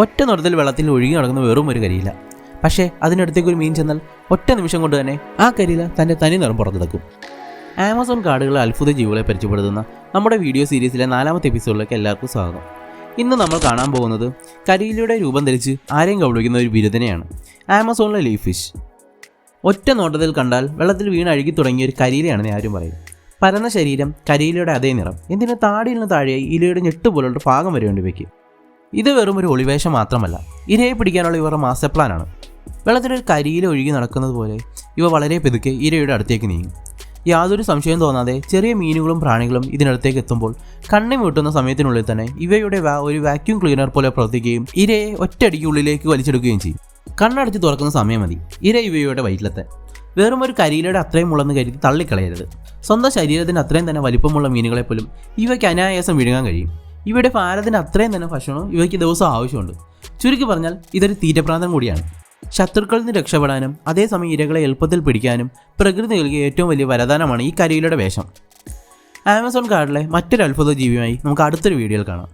ഒറ്റ നോട്ടത്തിൽ വെള്ളത്തിൽ ഒഴുകി നടക്കുന്ന വെറും ഒരു കരിയില. പക്ഷേ അതിനടുത്തേക്ക് ഒരു മീൻ ചെന്നാൽ ഒറ്റ നിമിഷം കൊണ്ട് തന്നെ ആ കരിയില തൻ്റെ തനി നിറം പുറത്തെടുക്കും. ആമസോൺ കാടുകളിലെ അത്ഭുത ജീവികളെ പരിചയപ്പെടുത്തുന്ന നമ്മുടെ വീഡിയോ സീരീസിലെ 4ാമത്തെ എപ്പിസോഡിലേക്ക് എല്ലാവർക്കും സ്വാഗതം. ഇന്ന് നമ്മൾ കാണാൻ പോകുന്നത് കരിയിലയുടെ രൂപം ധരിച്ച് ആരെയും കബളിക്കുന്ന ഒരു ബിരുദനെയാണ്, ആമസോണിലെ ലീഫ് ഫിഷ്. ഒറ്റ നോട്ടത്തിൽ കണ്ടാൽ വെള്ളത്തിൽ വീണഴുകി തുടങ്ങിയ ഒരു കരിയിലയാണെന്ന് ആരും പറയും. പരന്ന ശരീരം, കരിയിലയുടെ അതേ നിറം, എന്തിന് താടിയിൽ നിന്ന് താഴെയായി ഇലയുടെ ഞെട്ടുപോലുള്ള ഭാഗം വരെ ഉണ്ട് ഇവയ്ക്ക്. ഇത് വെറും ഒരു ഒളിവേഷം മാത്രമല്ല, ഇരയെ പിടിക്കാനുള്ള ഇവരുടെ മാസ്റ്റർ പ്ലാനാണ്. വെള്ളത്തിലൊരു കരിയില ഒഴുകി നടക്കുന്നത് പോലെ ഇവ വളരെ പെതുക്കെ ഇരയുടെ അടുത്തേക്ക് നീങ്ങും. യാതൊരു സംശയം തോന്നാതെ ചെറിയ മീനുകളും പ്രാണികളും ഇതിനടുത്തേക്ക് എത്തുമ്പോൾ കണ്ണി മുട്ടുന്ന സമയത്തിനുള്ളിൽ തന്നെ ഇവയുടെ ഒരു വാക്യൂം ക്ലീനർ പോലെ പ്രവർത്തിക്കുകയും ഇരയെ ഒറ്റയടിക്ക് ഉള്ളിലേക്ക് വലിച്ചെടുക്കുകയും ചെയ്യും. കണ്ണടച്ച് തുറക്കുന്ന സമയം മതി ഇര ഇവയുടെ വയറ്റിലെത്താൻ. വെറും ഒരു കരിയിലയുടെ അത്രയും ഉള്ളെന്ന് കരുതി തള്ളിക്കളയരുത്. സ്വന്തം ശരീരത്തിന് അത്രയും തന്നെ വലിപ്പമുള്ള മീനുകളെപ്പോലും ഇവയ്ക്ക് അനായാസം വിഴുങ്ങാൻ കഴിയും. ഇവയുടെ ഭാരത്തിന് അത്രയും തന്നെ ഭക്ഷണവും ഇവയ്ക്ക് ദിവസം ആവശ്യമുണ്ട്. ചുരുക്കി പറഞ്ഞാൽ ഇതൊരു തീറ്റപ്രാന്തം കൂടിയാണ്. ശത്രുക്കളിൽ നിന്ന് രക്ഷപ്പെടാനും അതേസമയം ഇരകളെ എളുപ്പത്തിൽ പിടിക്കാനും പ്രകൃതി നൽകിയ ഏറ്റവും വലിയ വരദാനമാണ് ഈ കരിയിലയുടെ വേഷം. ആമസോൺ കാടിലെ മറ്റൊരു അത്ഭുത ജീവിയുമായി നമുക്ക് അടുത്തൊരു വീഡിയോയിൽ കാണാം.